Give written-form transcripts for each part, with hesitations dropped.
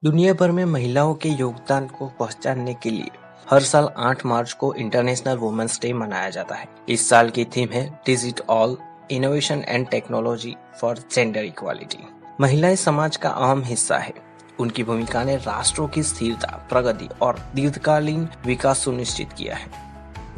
दुनिया भर में महिलाओं के योगदान को पहचानने के लिए हर साल 8 मार्च को इंटरनेशनल वुमेन्स डे मनाया जाता है। इस साल की थीम है digit all innovation and technology for gender equality. महिलाएं समाज का अहम हिस्सा है। उनकी भूमिका ने राष्ट्रों की स्थिरता, प्रगति और दीर्घकालीन विकास सुनिश्चित किया है।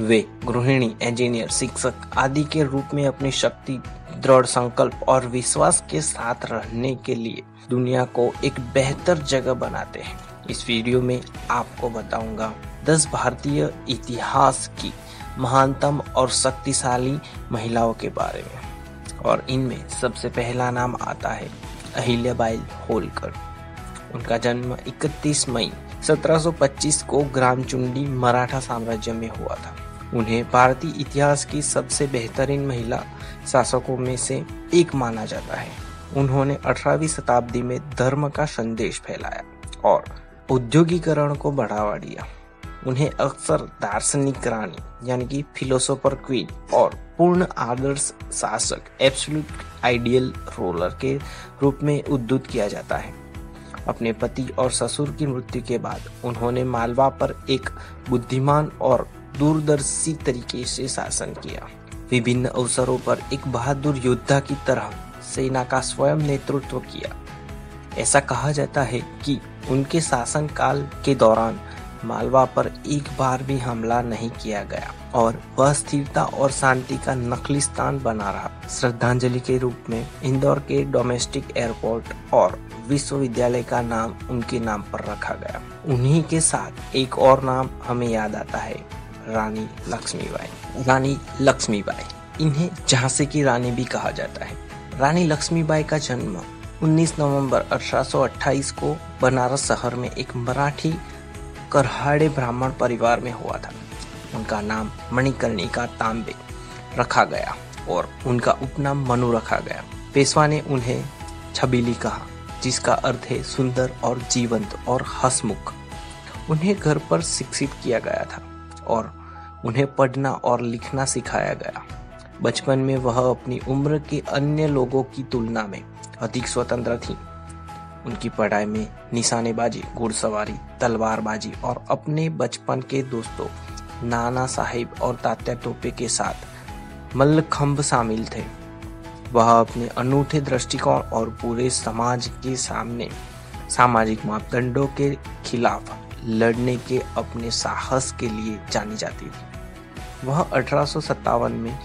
वे गृहिणी, इंजीनियर, शिक्षक आदि के रूप में अपनी शक्ति, दृढ़ संकल्प और विश्वास के साथ रहने के लिए दुनिया को एक बेहतर जगह बनाते हैं। इस वीडियो में आपको बताऊंगा 10 भारतीय इतिहास की महानतम और शक्तिशाली महिलाओं के बारे में, और इनमें सबसे पहला नाम आता है अहिल्याबाई होलकर। उनका जन्म 31 मई 1725 को ग्रामचुंडी मराठा साम्राज्य में हुआ था। उन्हें भारतीय इतिहास की सबसे बेहतरीन महिला शासकों में से एक माना जाता है। उन्होंने 18वीं शताब्दी में धर्म का संदेश फैलाया और औद्योगिकरण को बढ़ावा दिया। उन्हें अक्सर दार्शनिक रानी यानी कि फिलोसोफर क्वीन और पूर्ण आदर्श शासक एब्सोल्यूट आइडियल रूलर के रूप में उद्धृत किया जाता है। अपने पति और ससुर की मृत्यु के बाद उन्होंने मालवा पर एक बुद्धिमान और दूरदर्शी तरीके से शासन किया। विभिन्न अवसरों पर एक बहादुर योद्धा की तरह सेना का स्वयं नेतृत्व किया। ऐसा कहा जाता है कि उनके शासन काल के दौरान मालवा पर एक बार भी हमला नहीं किया गया और वह स्थिरता और शांति का नखलिस्तान बना रहा। श्रद्धांजलि के रूप में इंदौर के डोमेस्टिक एयरपोर्ट और विश्वविद्यालय का नाम उनके नाम पर रखा गया। उन्हीं के साथ एक और नाम हमें याद आता है, रानी लक्ष्मीबाई। रानी लक्ष्मीबाई, इन्हें झांसी की रानी भी कहा जाता है। रानी लक्ष्मीबाई का जन्म 19 नवंबर 1828 को बनारस शहर में एक मराठी करहाड़े ब्राह्मण परिवार में हुआ था। उनका नाम मणिकर्णिका तांबे रखा गया और उनका उपनाम मनु रखा गया। पेशवा ने उन्हें छबीली कहा, जिसका अर्थ है सुंदर और जीवंत और हंसमुख। उन्हें घर पर शिक्षित किया गया था और उन्हें पढ़ना और लिखना सिखाया गया। बचपन में वह अपनी उम्र के अन्य लोगों की तुलना में अधिक स्वतंत्र थी। उनकी पढ़ाई में निशानेबाजी, घुड़सवारी, तलवारबाजी और अपने बचपन के दोस्तों नाना साहिब और तात्या टोपे के साथ मल्लखंब शामिल थे। वह अपने अनूठे दृष्टिकोण और पूरे समाज के सामने सामाजिक मापदंडों के खिलाफ लड़ने के अपने साहस के लिए जानी जाती थी। वह 1857 में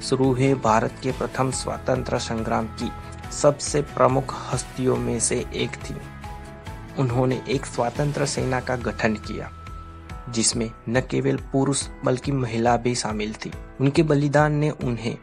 शुरू हुए भारत के प्रथम स्वतंत्रता संग्राम की सबसे प्रमुख हस्तियों में से एक थी। उन्होंने एक स्वतंत्र सेना का गठन किया, जिसमें न केवल पुरुष बल्कि महिला भी शामिल थी। उनके बलिदान ने उन्हें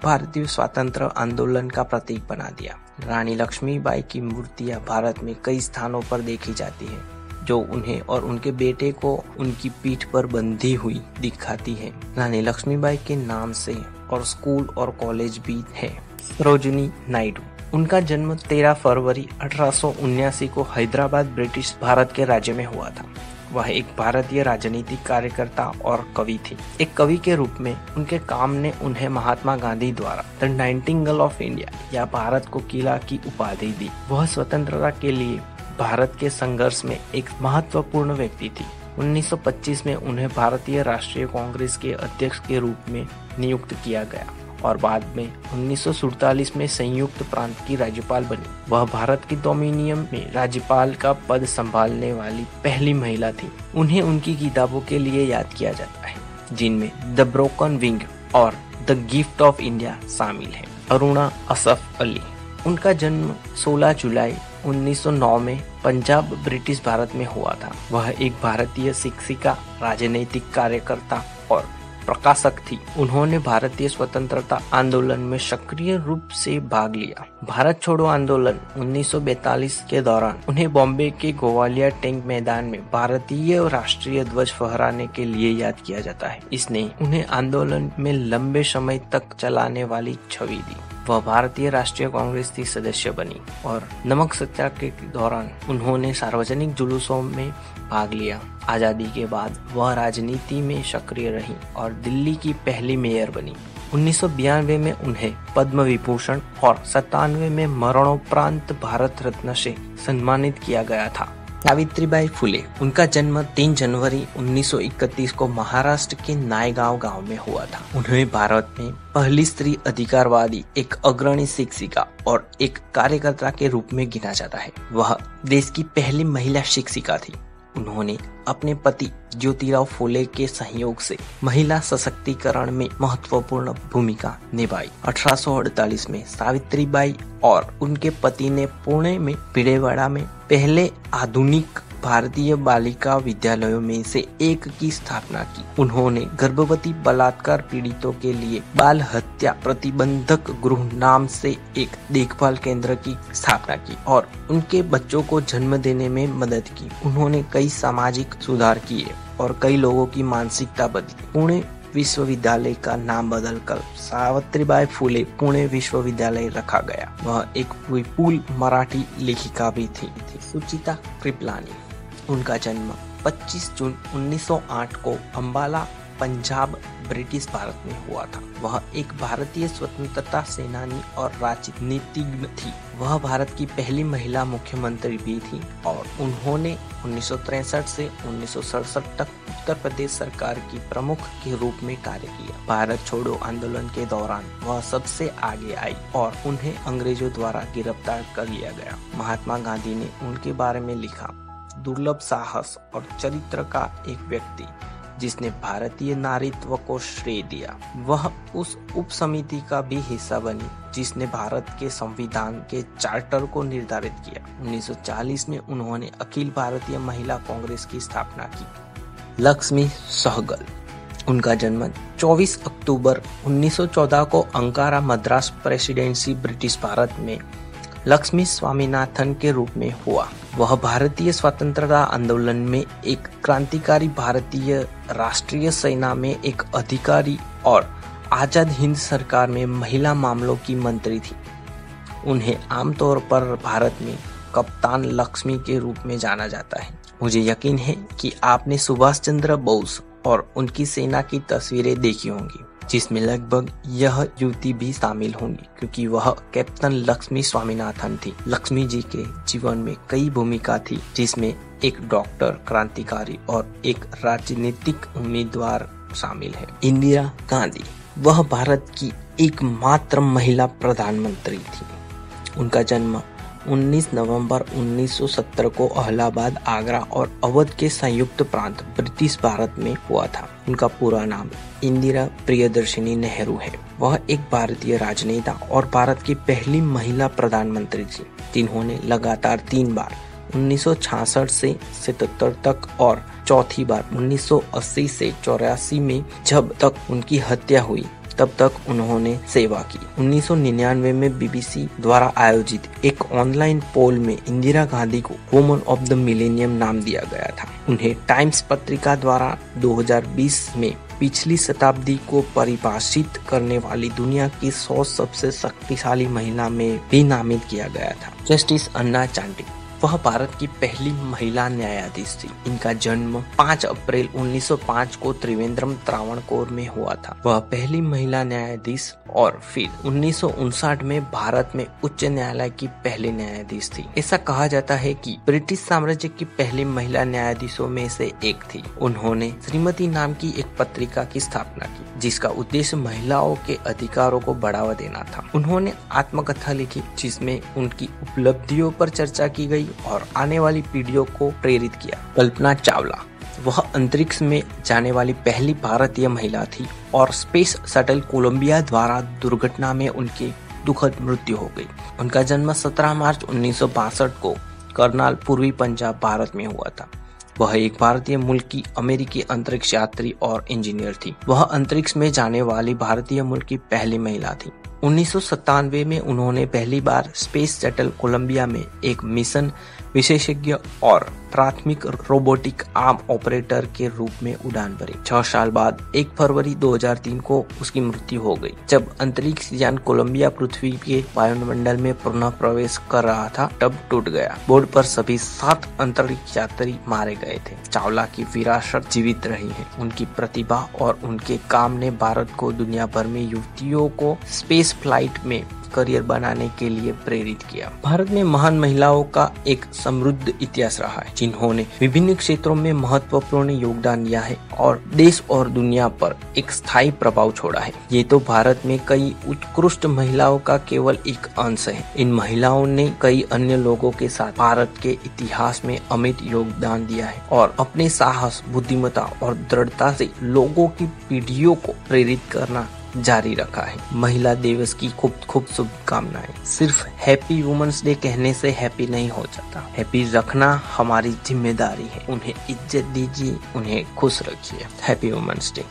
भारतीय स्वतंत्र आंदोलन का प्रतीक बना दिया। रानी लक्ष्मीबाई की मूर्तियां भारत में कई स्थानों पर देखी जाती हैं, जो उन्हें और उनके बेटे को उनकी पीठ पर बंधी हुई दिखाती है। रानी लक्ष्मीबाई के नाम से और स्कूल और कॉलेज भी है। सरोजिनी नायडू, उनका जन्म 13 फरवरी 1879 को हैदराबाद, ब्रिटिश भारत के राज्य में हुआ था। वह एक भारतीय राजनीतिक कार्यकर्ता और कवि थी। एक कवि के रूप में उनके काम ने उन्हें महात्मा गांधी द्वारा द नाइटिंगेल ऑफ इंडिया या भारत को किला की उपाधि दी। वह स्वतंत्रता के लिए भारत के संघर्ष में एक महत्वपूर्ण व्यक्ति थी। 1925 में उन्हें भारतीय राष्ट्रीय कांग्रेस के अध्यक्ष के रूप में नियुक्त किया गया और बाद में 1947 में संयुक्त प्रांत की राज्यपाल बनी। वह भारत की डोमिनियन में राज्यपाल का पद संभालने वाली पहली महिला थी। उन्हें उनकी किताबों के लिए याद किया जाता है, जिनमें द ब्रोकन विंग और द गिफ्ट ऑफ इंडिया शामिल है। अरुणा असफ अली, उनका जन्म 16 जुलाई 1909 में पंजाब, ब्रिटिश भारत में हुआ था। वह एक भारतीय शिक्षिका, राजनीतिक कार्यकर्ता और प्रकाशक थी। उन्होंने भारतीय स्वतंत्रता आंदोलन में सक्रिय रूप से भाग लिया। भारत छोड़ो आंदोलन 1942 के दौरान उन्हें बॉम्बे के ग्वालियर टैंक मैदान में भारतीय राष्ट्रीय ध्वज फहराने के लिए याद किया जाता है। इसने उन्हें आंदोलन में लंबे समय तक चलाने वाली छवि दी। वह भारतीय राष्ट्रीय कांग्रेस की सदस्य बनी और नमक सत्याग्रह के दौरान उन्होंने सार्वजनिक जुलूसों में भाग लिया। आजादी के बाद वह राजनीति में सक्रिय रही और दिल्ली की पहली मेयर बनी। 1992 में उन्हें पद्म विभूषण और 97 में मरणोपरांत भारत रत्न से सम्मानित किया गया था। सावित्रीबाई फुले, उनका जन्म 3 जनवरी 1931 को महाराष्ट्र के नायगांव गांव में हुआ था। उन्हें भारत में पहली स्त्री अधिकारवादी, एक अग्रणी शिक्षिका और एक कार्यकर्ता के रूप में गिना जाता है। वह देश की पहली महिला शिक्षिका थी। उन्होंने अपने पति ज्योतिराव फुले के सहयोग से महिला सशक्तिकरण में महत्वपूर्ण भूमिका निभाई। 1848 में सावित्रीबाई और उनके पति ने पुणे में भिडेवाड़ा में पहले आधुनिक भारतीय बालिका विद्यालयों में से एक की स्थापना की। उन्होंने गर्भवती बलात्कार पीड़ितों के लिए बाल हत्या प्रतिबंधक गृह नाम से एक देखभाल केंद्र की स्थापना की और उनके बच्चों को जन्म देने में मदद की। उन्होंने कई सामाजिक सुधार किए और कई लोगों की मानसिकता बदली। पुणे विश्वविद्यालय का नाम बदलकर सावित्रीबाई फुले पुणे विश्वविद्यालय रखा गया। वह एक विपुल मराठी लेखिका भी थी। सुचिता कृपलानी, उनका जन्म 25 जून 1908 को अंबाला, पंजाब, ब्रिटिश भारत में हुआ था। वह एक भारतीय स्वतंत्रता सेनानी और राजनीतिज्ञ थी। वह भारत की पहली महिला मुख्यमंत्री भी थी और उन्होंने 1963 से 1967 तक उत्तर प्रदेश सरकार की प्रमुख के रूप में कार्य किया। भारत छोड़ो आंदोलन के दौरान वह सबसे आगे आई और उन्हें अंग्रेजों द्वारा गिरफ्तार कर लिया गया। महात्मा गांधी ने उनके बारे में लिखा, दुर्लभ साहस और चरित्र का एक व्यक्ति जिसने भारतीय नारीत्व को श्रेय दिया। वह उस उप समिति का भी हिस्सा बनी जिसने भारत के संविधान के चार्टर को निर्धारित किया। 1940 में उन्होंने अखिल भारतीय महिला कांग्रेस की स्थापना की। लक्ष्मी सहगल, उनका जन्म 24 अक्टूबर 1914 को Ankara, Madras presidency, British Bharat में लक्ष्मी स्वामीनाथन के रूप में हुआ। वह भारतीय स्वतंत्रता आंदोलन में एक क्रांतिकारी, भारतीय राष्ट्रीय सेना में एक अधिकारी और आजाद हिंद सरकार में महिला मामलों की मंत्री थी। उन्हें आमतौर पर भारत में कप्तान लक्ष्मी के रूप में जाना जाता है। मुझे यकीन है कि आपने सुभाष चंद्र बोस और उनकी सेना की तस्वीरें देखी होंगी, जिसमें लगभग यह युवती भी शामिल होंगी क्योंकि वह कैप्टन लक्ष्मी स्वामीनाथन थी। लक्ष्मी जी के जीवन में कई भूमिका थी, जिसमें एक डॉक्टर, क्रांतिकारी और एक राजनीतिक उम्मीदवार शामिल है। इंदिरा गांधी, वह भारत की एकमात्र महिला प्रधानमंत्री थी। उनका जन्म 19 नवंबर 1970 को इलाहाबाद, आगरा और अवध के संयुक्त प्रांत ब्रिटिश भारत में हुआ था। उनका पूरा नाम इंदिरा प्रियदर्शिनी नेहरू है। वह एक भारतीय राजनेता और भारत की पहली महिला प्रधानमंत्री थी, जिन्होंने लगातार 3 बार 1966 से 77 तक और चौथी बार 1980 से 84 में, जब तक उनकी हत्या हुई तब तक उन्होंने सेवा की। 1999 में बीबीसी द्वारा आयोजित एक ऑनलाइन पोल में इंदिरा गांधी को वुमन ऑफ द मिलेनियम नाम दिया गया था। उन्हें टाइम्स पत्रिका द्वारा 2020 में पिछली शताब्दी को परिभाषित करने वाली दुनिया की 100 सबसे शक्तिशाली महिला में भी नामित किया गया था। जस्टिस अन्ना चांडी, वह भारत की पहली महिला न्यायाधीश थी। इनका जन्म 5 अप्रैल 1905 को त्रिवेंद्रम, त्रावणकोर में हुआ था। वह पहली महिला न्यायाधीश और फिर 1959 में भारत में उच्च न्यायालय की पहली न्यायाधीश थी। ऐसा कहा जाता है कि ब्रिटिश साम्राज्य की पहली महिला न्यायाधीशों में से एक थी। उन्होंने श्रीमती नाम की एक पत्रिका की स्थापना की, जिसका उद्देश्य महिलाओं के अधिकारों को बढ़ावा देना था। उन्होंने आत्मकथा लिखी, जिसमें उनकी उपलब्धियों पर चर्चा की गई और आने वाली पीढ़ियों को प्रेरित किया। कल्पना चावला, वह अंतरिक्ष में जाने वाली पहली भारतीय महिला थी और स्पेस शटल कोलंबिया द्वारा दुर्घटना में उनकी दुखद मृत्यु हो गई। उनका जन्म 17 मार्च 1962 को करनाल, पूर्वी पंजाब, भारत में हुआ था। वह एक भारतीय मूल की अमेरिकी अंतरिक्ष यात्री और इंजीनियर थी। वह अंतरिक्ष में जाने वाली भारतीय मूल की पहली महिला थी। 1997 में उन्होंने पहली बार स्पेस शटल कोलंबिया में एक मिशन विशेषज्ञ और प्राथमिक रोबोटिक आर्म ऑपरेटर के रूप में उड़ान भरी। 6 साल बाद 1 फरवरी 2003 को उसकी मृत्यु हो गई। जब अंतरिक्ष यान कोलंबिया पृथ्वी के वायुमंडल में पुनः प्रवेश कर रहा था, तब टूट गया। बोर्ड पर सभी 7 अंतरिक्ष यात्री मारे गए थे। चावला की विरासत जीवित रही है। उनकी प्रतिभा और उनके काम ने भारत को दुनिया भर में युवतियों को स्पेस फ्लाइट में करियर बनाने के लिए प्रेरित किया। भारत में महान महिलाओं का एक समृद्ध इतिहास रहा है, जिन्होंने विभिन्न क्षेत्रों में महत्वपूर्ण योगदान दिया है और देश और दुनिया पर एक स्थायी प्रभाव छोड़ा है। ये तो भारत में कई उत्कृष्ट महिलाओं का केवल एक अंश है। इन महिलाओं ने कई अन्य लोगों के साथ भारत के इतिहास में अमिट योगदान दिया है और अपने साहस, बुद्धिमत्ता और दृढ़ता से लोगों की पीढ़ियों को प्रेरित करना जारी रखा है। महिला दिवस की खूब खूब शुभकामनाएं। सिर्फ हैप्पी वुमेन्स डे कहने से हैप्पी नहीं हो जाता। हैप्पी रखना हमारी जिम्मेदारी है। उन्हें इज्जत दीजिए, उन्हें खुश रखिए। Happy women's day.